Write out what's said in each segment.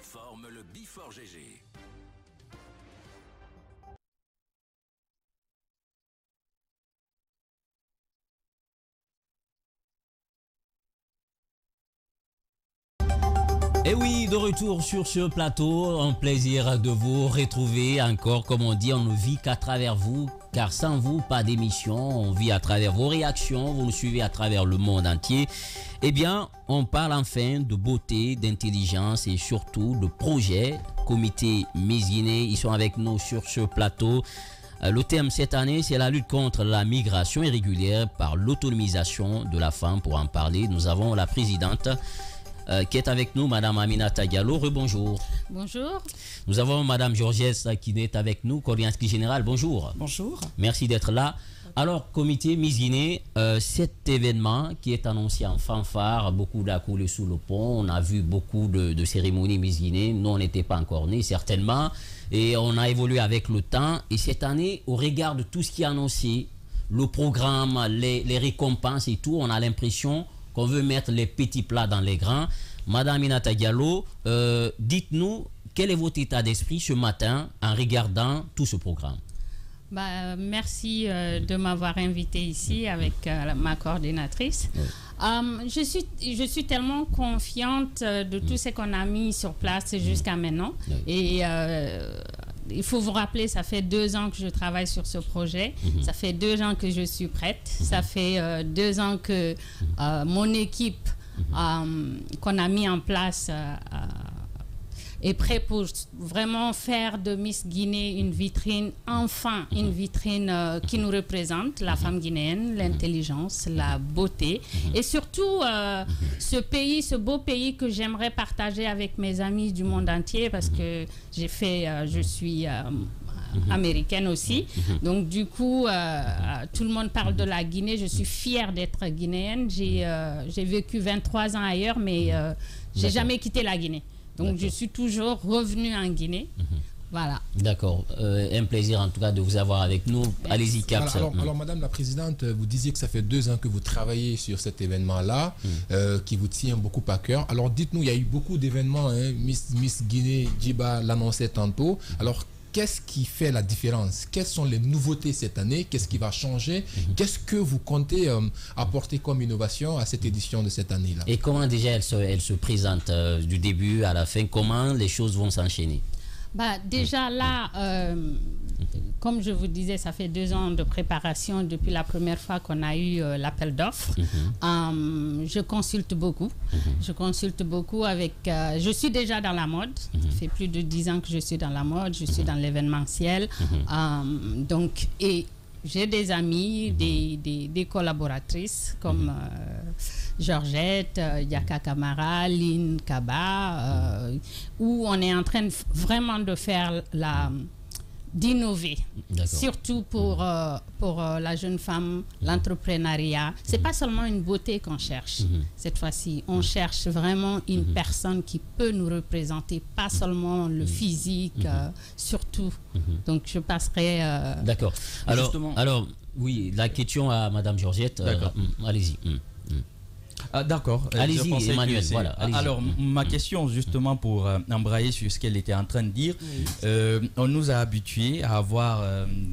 forme le Before GG. Et oui, de retour sur ce plateau, un plaisir de vous retrouver encore. Comme on dit, on ne vit qu'à travers vous, car sans vous, pas d'émission. On vit à travers vos réactions, vous nous suivez à travers le monde entier. Eh bien, on parle enfin de beauté, d'intelligence et surtout de projets. Comité Miss Guinée, ils sont avec nous sur ce plateau. Le thème cette année, c'est la lutte contre la migration irrégulière par l'autonomisation de la femme. Pour en parler, nous avons la présidente qui est avec nous, Madame Aminata Diallo. Rebonjour. Bonjour. Nous avons Madame Georgette qui est avec nous, coordinatrice générale. Bonjour. Bonjour. Merci d'être là. Alors, comité Miss Guinée, cet événement qui est annoncé en fanfare, beaucoup d'à coulé sous le pont. On a vu beaucoup de cérémonies Miss Guinée. Nous, on n'était pas encore nés, certainement. Et on a évolué avec le temps. Et cette année, au regard de tout ce qui est annoncé, le programme, les récompenses et tout, on a l'impression qu'on veut mettre les petits plats dans les grands. Madame Aminata Diallo, dites-nous, quel est votre état d'esprit ce matin en regardant tout ce programme? Merci de m'avoir invité ici avec ma coordinatrice. Oui. Je suis tellement confiante de tout ce qu'on a mis sur place jusqu'à maintenant. Oui. Et il faut vous rappeler, ça fait 2 ans que je travaille sur ce projet. Ça fait 2 ans que je suis prête. Ça fait 2 ans que mon équipe qu'on a mis en place est prêt pour vraiment faire de Miss Guinée une vitrine, enfin une vitrine qui nous représente, la femme guinéenne, l'intelligence, la beauté et surtout ce beau pays que j'aimerais partager avec mes amis du monde entier parce que je suis américaine aussi. Donc du coup, tout le monde parle de la Guinée. Je suis fière d'être guinéenne. J'ai vécu 23 ans ailleurs, mais j'ai jamais quitté la Guinée. Donc je suis toujours revenue en Guinée. Voilà. D'accord. Un plaisir en tout cas de vous avoir avec nous. Allez-y, Cap. Alors, Madame la Présidente, vous disiez que ça fait 2 ans que vous travaillez sur cet événement-là, qui vous tient beaucoup à cœur. Alors dites-nous, il y a eu beaucoup d'événements, hein, Miss Guinée, Djiba l'annonçait tantôt. Alors qu'est-ce qui fait la différence? Quelles sont les nouveautés cette année? Qu'est-ce qui va changer? Qu'est-ce que vous comptez apporter comme innovation à cette édition de cette année-là? Et comment déjà elle se présente du début à la fin? Comment les choses vont s'enchaîner? Déjà là, comme je vous disais, ça fait 2 ans de préparation depuis la première fois qu'on a eu l'appel d'offres. Je consulte beaucoup. Je consulte beaucoup avec... je suis déjà dans la mode. Ça fait plus de 10 ans que je suis dans la mode. Je suis dans l'événementiel. Donc, et j'ai des amis, des collaboratrices comme Georgette, Yaka Kamara, Lynn Kaba, où on est en train vraiment de faire d'innover, surtout pour la jeune femme, l'entrepreneuriat. C'est pas seulement une beauté qu'on cherche cette fois-ci. On cherche vraiment une personne qui peut nous représenter, pas seulement le physique, surtout. Donc je passerai... D'accord. Alors, oui, la question à Madame Georgette. Allez-y. D'accord. Allez-y, Emmanuel. Voilà, alors, ma question, justement, pour embrayer sur ce qu'elle était en train de dire, on nous a habitués à avoir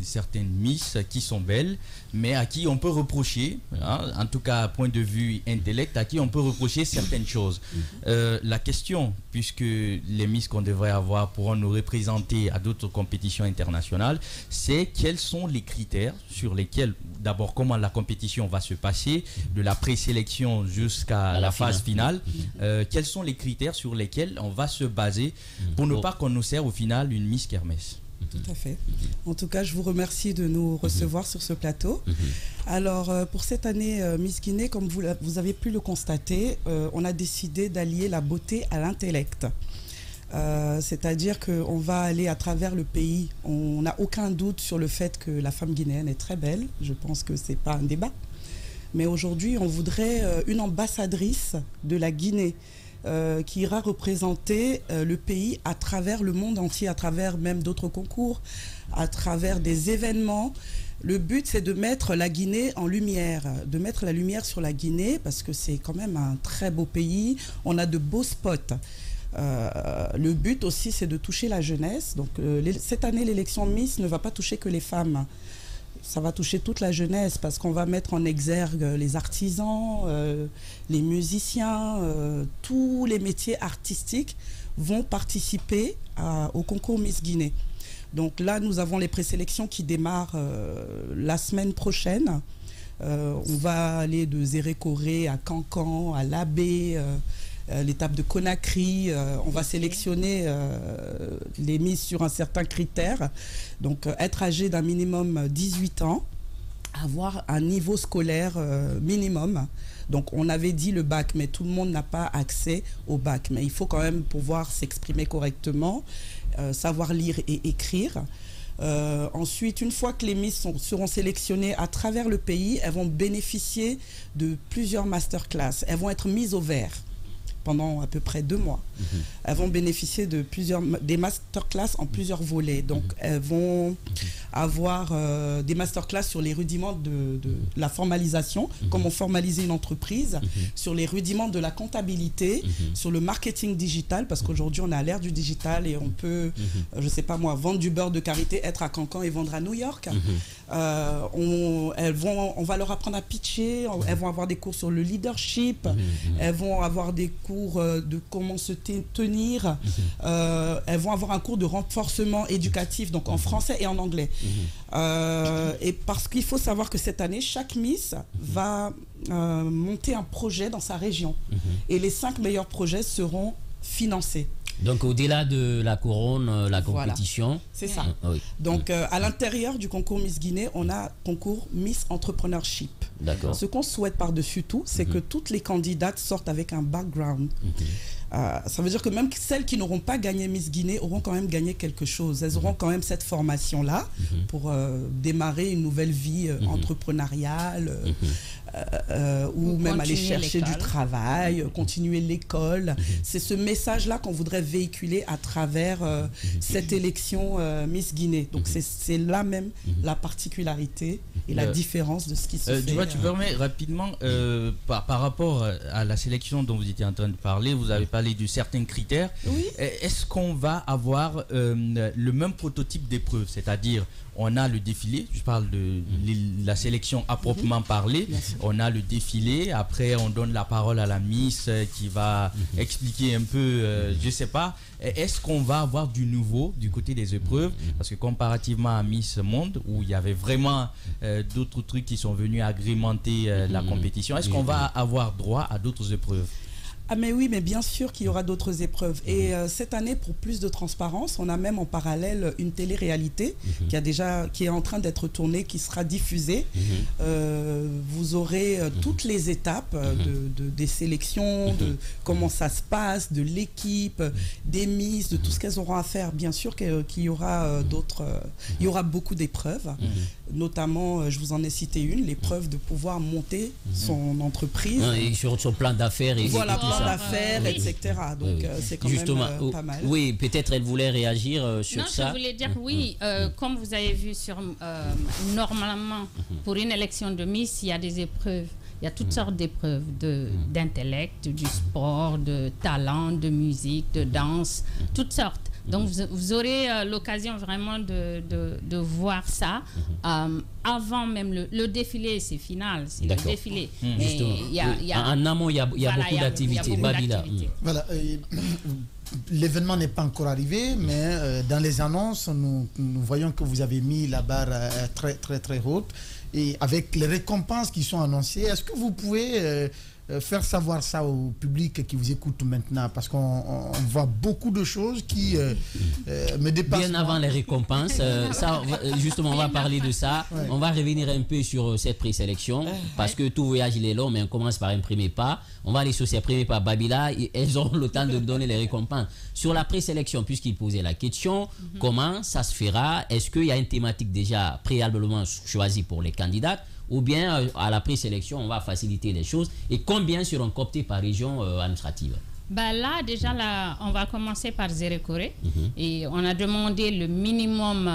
certaines Miss qui sont belles, mais à qui on peut reprocher, en tout cas, point de vue intellect, à qui on peut reprocher certaines choses. La question, puisque les Miss qu'on devrait avoir pourront nous représenter à d'autres compétitions internationales, c'est quels sont les critères sur lesquels, d'abord, comment la compétition va se passer, de la présélection jusqu'à la phase finale, quels sont les critères sur lesquels on va se baser pour ne pas qu'on nous serve au final une Miss Kermesse? Tout à fait. En tout cas, je vous remercie de nous recevoir sur ce plateau. Alors, pour cette année Miss Guinée, comme vous avez pu le constater, on a décidé d'allier la beauté à l'intellect. C'est-à-dire qu'on va aller à travers le pays. On n'a aucun doute sur le fait que la femme guinéenne est très belle. Je pense que ce n'est pas un débat. Mais aujourd'hui, on voudrait une ambassadrice de la Guinée qui ira représenter le pays à travers le monde entier, à travers même d'autres concours, à travers des événements. Le but, c'est de mettre la Guinée en lumière, de mettre la lumière sur la Guinée, parce que c'est quand même un très beau pays. On a de beaux spots. Le but aussi, c'est de toucher la jeunesse. Donc, cette année, l'élection Miss ne va pas toucher que les femmes. Ça va toucher toute la jeunesse parce qu'on va mettre en exergue les artisans, les musiciens, tous les métiers artistiques vont participer au concours Miss Guinée. Donc là, nous avons les présélections qui démarrent la semaine prochaine. On va aller de Zérékoré à Cancan, à Labé, l'étape de Conakry. On va sélectionner les Miss sur un certain critère. Donc, être âgé d'un minimum 18 ans, avoir un niveau scolaire minimum. Donc, on avait dit le bac, mais tout le monde n'a pas accès au bac. Mais il faut quand même pouvoir s'exprimer correctement, savoir lire et écrire. Ensuite, une fois que les Miss seront sélectionnées à travers le pays, elles vont bénéficier de plusieurs masterclass. Elles vont être mises au vert pendant à peu près 2 mois. Elles vont bénéficier de des masterclass en plusieurs volets. Donc, elles vont avoir des masterclass sur les rudiments de la formalisation, comment formaliser une entreprise, sur les rudiments de la comptabilité, sur le marketing digital, parce qu'aujourd'hui, on est à l'ère du digital et on peut, je sais pas moi, vendre du beurre de karité, être à Cancan et vendre à New York. On va leur apprendre à pitcher, elles vont avoir des cours sur le leadership, elles vont avoir des cours de comment se tenir, elles vont avoir un cours de renforcement éducatif, donc en français et en anglais. Et parce qu'il faut savoir que cette année, chaque Miss va monter un projet dans sa région. Et les 5 meilleurs projets seront financés. Donc, au-delà de la couronne, la compétition. Voilà, c'est ça. Oui. Donc, à l'intérieur du concours Miss Guinée, on a concours Miss Entrepreneurship. D'accord. Ce qu'on souhaite par-dessus tout, c'est que toutes les candidates sortent avec un background. Ça veut dire que même celles qui n'auront pas gagné Miss Guinée auront quand même gagné quelque chose. Elles auront quand même cette formation-là pour démarrer une nouvelle vie entrepreneuriale ou même aller chercher du travail, continuer l'école. C'est ce message-là qu'on voudrait véhiculer à travers cette élection Miss Guinée. Donc c'est là même la particularité et la différence de ce qui se fait. Tu vois, tu permets rapidement, par rapport à la sélection dont vous étiez en train de parler, vous avez parlé de certains critères. Oui. Est-ce qu'on va avoir le même prototype d'épreuve, c'est-à-dire on a le défilé, je parle de la sélection à proprement parler, on a le défilé, après on donne la parole à la Miss qui va expliquer un peu, je sais pas, est-ce qu'on va avoir du nouveau du côté des épreuves, parce que comparativement à Miss Monde, où il y avait vraiment d'autres trucs qui sont venus agrémenter la compétition, est-ce qu'on va avoir droit à d'autres épreuves? Ah mais oui, mais bien sûr qu'il y aura d'autres épreuves. Et cette année, pour plus de transparence, on a même en parallèle une télé-réalité qui est en train d'être tournée, qui sera diffusée. Vous aurez toutes les étapes des sélections, de comment ça se passe, de l'équipe, des Miss, de tout ce qu'elles auront à faire. Bien sûr qu'il y aura il y aura beaucoup d'épreuves. Notamment, je vous en ai cité une, l'épreuve de pouvoir monter son entreprise. Et sur son plan d'affaires et voilà, tout plan ça. d'affaires, etc. Donc, c'est quand justement, même pas mal. Oui, peut-être elle voulait réagir sur ça. Non, je voulais dire oui. Comme vous avez vu, normalement, pour une élection de Miss, il y a des épreuves. Il y a toutes sortes d'épreuves d'intellect, du sport, de talent, de musique, de danse, toutes sortes. Donc, vous aurez l'occasion vraiment de voir ça avant même le défilé, c'est final, c'est le défilé. Mais en amont, il y a beaucoup d'activités. Voilà. L'événement n'est pas encore arrivé, mais dans les annonces, nous voyons que vous avez mis la barre très, très, très haute. Et avec les récompenses qui sont annoncées, est-ce que vous pouvez faire savoir ça au public qui vous écoute maintenant, parce qu'on voit beaucoup de choses qui me dépassent. Bien avant les récompenses, ça, justement, on va parler de ça. Ouais. On va revenir un peu sur cette présélection, parce que tout voyage il est long, mais on commence par un premier pas. On va aller sur ces premiers pas. Babila, et elles auront le temps de donner les récompenses. Sur la présélection, puisqu'il posait la question, comment ça se fera? Est-ce qu'il y a une thématique déjà préalablement choisie pour les candidats? Ou bien à la présélection, on va faciliter les choses. Et combien seront cooptés par région administrative? Là, déjà, on va commencer par Zérékoré. Et on a demandé le minimum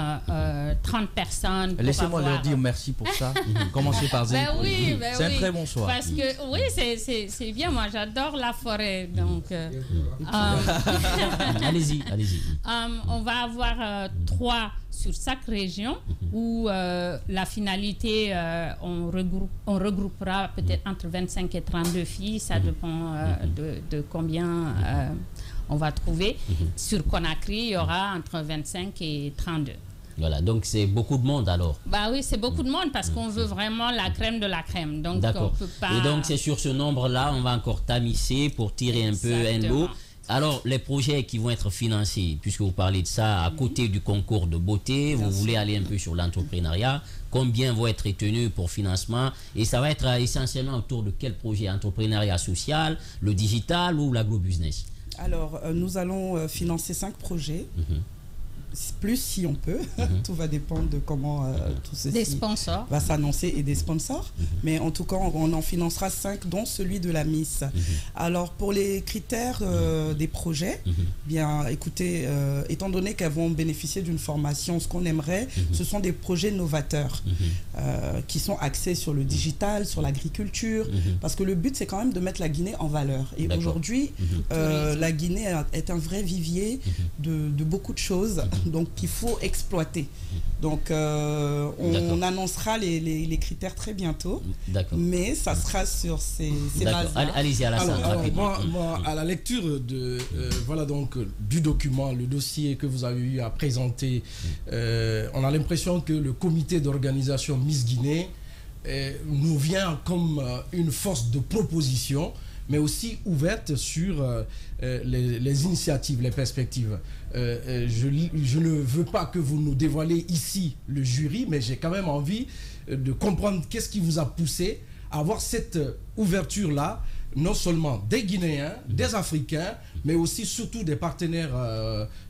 30 personnes. Laissez-moi leur dire merci pour ça. Commencez par Zérékoré. C'est un très bon choix. Parce que, oui, c'est bien. Moi, j'adore la forêt. Donc, allez-y. On va avoir 3 sur chaque région où la finalité, on regroupera peut-être entre 25 et 32 filles. Ça dépend de combien on va trouver. Sur Conakry, il y aura entre 25 et 32. Voilà, donc c'est beaucoup de monde alors. Oui, c'est beaucoup de monde parce qu'on veut vraiment la crème de la crème. Donc, d'accord. On peut pas... Et donc c'est sur ce nombre-là, on va encore tamisser pour tirer un peu un lot. Alors, les projets qui vont être financés, puisque vous parlez de ça, à côté du concours de beauté, vous voulez aller un peu sur l'entrepreneuriat, combien vont être retenus pour financement? Et ça va être essentiellement autour de quel projet? Entrepreneuriat social, le digital ou l'agro-business? Alors, nous allons financer 5 projets. Plus si on peut, tout va dépendre de comment tout ceci va s'annoncer et des sponsors. Mais en tout cas, on en financera 5, dont celui de la Miss. Alors pour les critères des projets, bien écoutez, étant donné qu'elles vont bénéficier d'une formation, ce qu'on aimerait, ce sont des projets novateurs qui sont axés sur le digital, sur l'agriculture, parce que le but c'est quand même de mettre la Guinée en valeur. Et aujourd'hui, la Guinée est un vrai vivier de beaucoup de choses. Donc qu'il faut exploiter. Donc on annoncera les critères très bientôt, mais ça sera sur ces bases. Allez-y à la salle. Moi, à la lecture voilà donc du document, le dossier que vous avez eu à présenter, on a l'impression que le comité d'organisation Miss Guinée nous vient comme une force de proposition, mais aussi ouverte sur les initiatives, les perspectives. Je ne veux pas que vous nous dévoilez ici le jury, mais j'ai quand même envie de comprendre qu'est-ce qui vous a poussé à avoir cette ouverture-là, non seulement des Guinéens, des Africains, mais aussi surtout des partenaires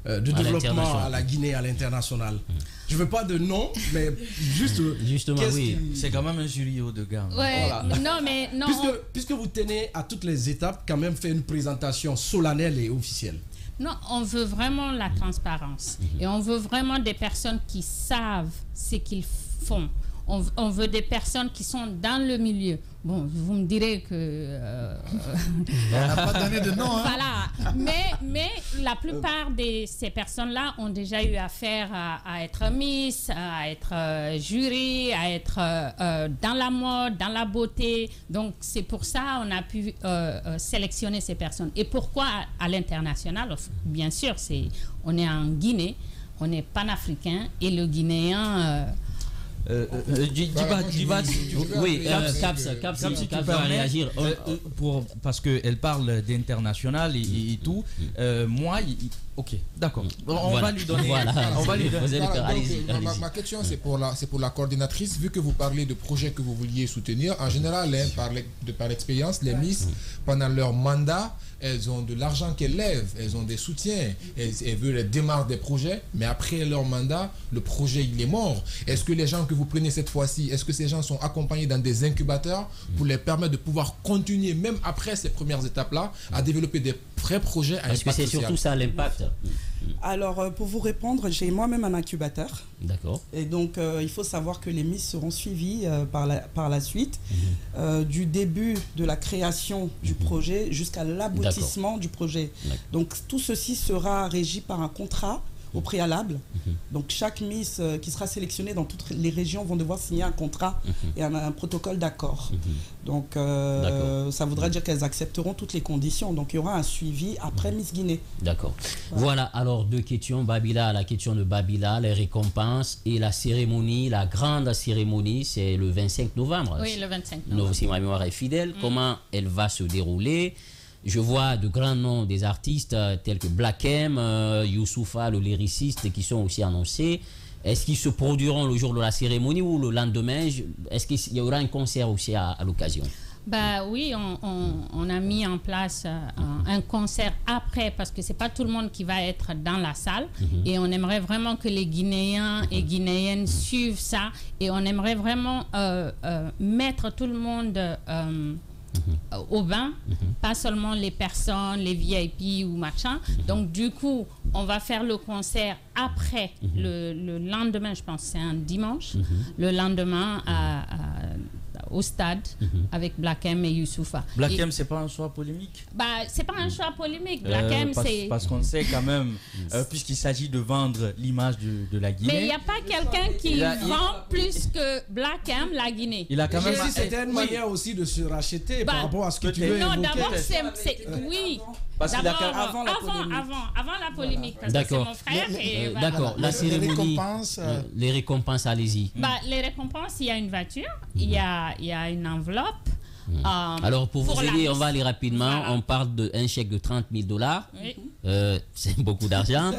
de développement à la Guinée, à l'international. Je ne veux pas de nom, mais justement, oui. C'est quand même un jury haut de gamme. Ouais, voilà. Non, puisque vous tenez à toutes les étapes, quand même fait une présentation solennelle et officielle. Non, on veut vraiment la transparence. Et on veut vraiment des personnes qui savent ce qu'ils font. On veut des personnes qui sont dans le milieu. Bon, vous me direz que... on n'a pas donné de nom. Voilà. Mais la plupart de ces personnes-là ont déjà eu affaire à être Miss, à être jury, à être dans la mode, dans la beauté. Donc, c'est pour ça qu'on a pu sélectionner ces personnes. Et pourquoi à l'international? Bien sûr, on est en Guinée, on est panafricain et le Guinéen... oui, Caps, tu peux réagir parce qu'elle parle d'international et tout. Moi, ok, d'accord. On va lui donner. Ma question, c'est pour la coordinatrice. Vu que vous parlez de projets que vous vouliez soutenir, en général, par expérience, les Miss, pendant leur mandat, elles ont de l'argent qu'elles lèvent, elles ont des soutiens, elles veulent démarrer des projets, mais après leur mandat, le projet il est mort. Est-ce que les gens que vous prenez cette fois-ci, est-ce que ces gens sont accompagnés dans des incubateurs pour les permettre de pouvoir continuer, même après ces premières étapes-là, à développer des vrais projets à impact social? Est-ce que c'est surtout ça l'impact? Alors, pour vous répondre, j'ai moi-même un incubateur. D'accord. Et donc, il faut savoir que les Miss seront suivies par la suite, du début de la création du projet jusqu'à l'aboutissement du projet. Donc, tout ceci sera régi par un contrat au préalable. Donc chaque Miss qui sera sélectionnée dans toutes les régions vont devoir signer un contrat et un protocole d'accord. Donc ça voudra dire qu'elles accepteront toutes les conditions. Donc il y aura un suivi après Miss Guinée. D'accord. Voilà, alors 2 questions. Babila, la question de Babila, les récompenses et la cérémonie, la grande cérémonie, c'est le 25 novembre. Oui, le 25 novembre. Si ma mémoire est fidèle, comment elle va se dérouler? Je vois de grands noms des artistes tels que Black M, Youssoufa, le lyriciste, qui sont aussi annoncés. Est-ce qu'ils se produiront le jour de la cérémonie ou le lendemain? Est-ce qu'il y aura un concert aussi à l'occasion? Oui, on a mis en place un concert après, parce que c'est pas tout le monde qui va être dans la salle, et on aimerait vraiment que les Guinéens et Guinéennes suivent ça, et on aimerait vraiment mettre tout le monde au bain, pas seulement les personnes, les VIP ou machin. Donc du coup, on va faire le concert après le lendemain, je pense que c'est un dimanche, le lendemain au stade avec Black M et Youssoupha. Black M, c'est pas un choix polémique? C'est pas un choix polémique. Black M, c'est... Parce qu'on sait quand même, puisqu'il s'agit de vendre l'image de la Guinée. Mais il n'y a pas quelqu'un qui vend plus que Black M la Guinée. Il a quand même... C'était une manière aussi de se racheter par rapport à ce que tu veux évoquer. Non, d'abord, oui. Parce qu'il avant la polémique. Parce que c'est mon frère. D'accord, la cérémonie. Les récompenses, allez-y. Les récompenses, il y a une voiture, il y a une enveloppe. Alors, pour vous aider, on va aller rapidement. Voilà. On parle d'un chèque de $30,000. Oui. C'est beaucoup d'argent.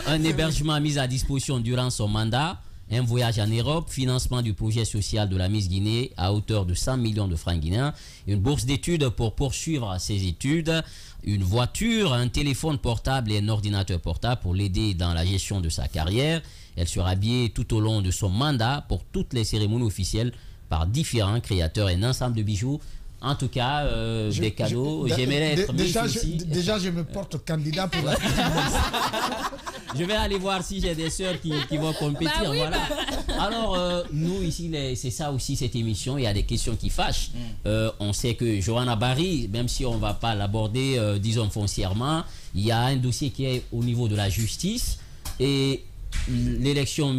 Un hébergement mis à disposition durant son mandat. Un voyage en Europe, financement du projet social de la Miss Guinée à hauteur de 100 millions de francs guinéens, une bourse d'études pour poursuivre ses études, une voiture, un téléphone portable et un ordinateur portable pour l'aider dans la gestion de sa carrière. Elle sera habillée tout au long de son mandat pour toutes les cérémonies officielles par différents créateurs et un ensemble de bijoux. En tout cas, des cadeaux. J'aimerais être déjà, je me porte candidat pour la Je vais aller voir si j'ai des sœurs qui vont compétir. Voilà. Alors, nous, ici, c'est ça aussi, cette émission. Il y a des questions qui fâchent. On sait que Johanna Barry, même si on ne va pas l'aborder, disons, foncièrement, il y a un dossier qui est au niveau de la justice. Et l'élection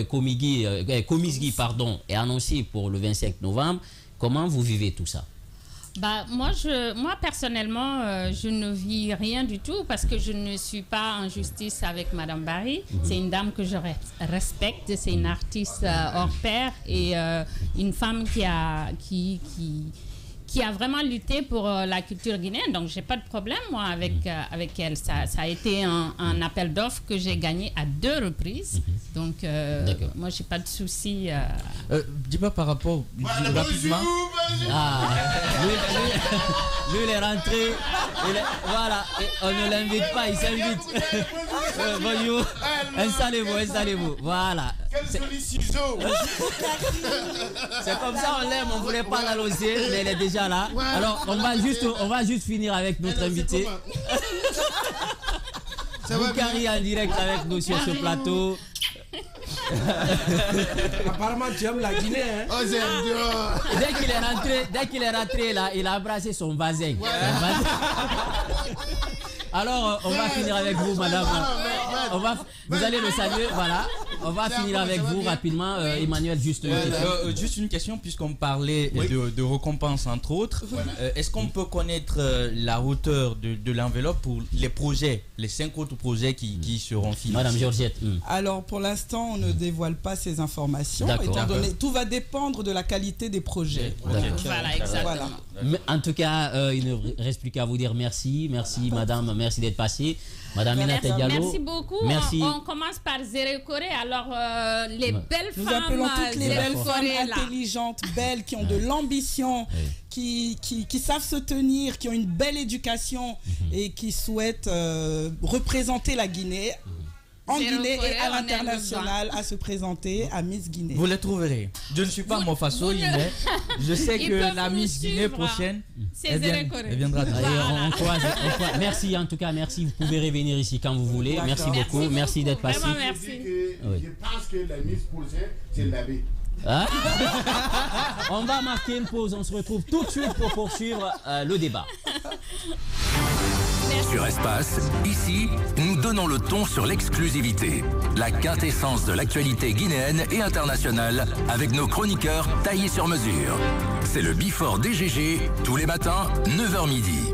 Comisgi, est annoncée pour le 25 novembre. Comment vous vivez tout ça? Moi, personnellement, je ne vis rien du tout parce que je ne suis pas en justice avec Madame Barry. C'est une dame que je respecte, c'est une artiste hors pair et une femme qui a vraiment lutté pour la culture guinéenne. Donc, j'ai pas de problème, moi, avec elle. Ça a été un appel d'offres que j'ai gagné à 2 reprises. Donc, moi, j'ai pas de souci. Dis pas par rapport... rapidement. Lui, il est rentré. Voilà. Et on ne l'invite pas, il s'invite. Bonjour. Installez-vous. Voilà. C'est comme ça, on l'aime. On voulait pas l'annoncer, mais elle est déjà là. Alors, on va juste finir avec notre invité. Boukari en direct avec nous sur ce plateau. Apparemment, tu aimes la Guinée, hein? Oh, dès qu'il est rentré là, il a embrassé son voisin. Alors, on va finir avec vous, madame. Vous allez le saluer, voilà. On va finir avec vous rapidement, Emmanuel. Juste une question, puisqu'on parlait de récompenses, entre autres. Est-ce qu'on peut connaître la hauteur de l'enveloppe pour les projets, les 5 autres projets qui seront financés? Madame Georgette. Alors, pour l'instant, on ne dévoile pas ces informations, étant donné tout va dépendre de la qualité des projets. Voilà, exactement. Mais en tout cas, il ne reste plus qu'à vous dire merci. Merci, madame. Merci d'être passée. Madame Minata Diallo. Merci beaucoup. Merci. On commence par Zéré Corée. Alors, les belles Nous femmes. appelons toutes les belles femmes là. intelligentes, belles, qui ont de l'ambition, qui savent se tenir, qui ont une belle éducation et qui souhaitent représenter la Guinée. En Guinée et à l'international, à se présenter à Miss Guinée. Vous les trouverez. Je ne suis pas Mofaso, mais je sais que la Miss Guinée prochaine, elle viendra. On croise. Merci en tout cas, merci. Vous pouvez revenir ici quand vous voulez. Merci beaucoup. Merci d'être passé. Merci. Je pense que la Miss prochaine, c'est l'abbé. On va marquer une pause. On se retrouve tout de suite pour poursuivre le débat. Sur Espace, ici, nous donnons le ton sur l'exclusivité, la quintessence de l'actualité guinéenne et internationale avec nos chroniqueurs taillés sur mesure. C'est le Before DGG, tous les matins, 9h midi.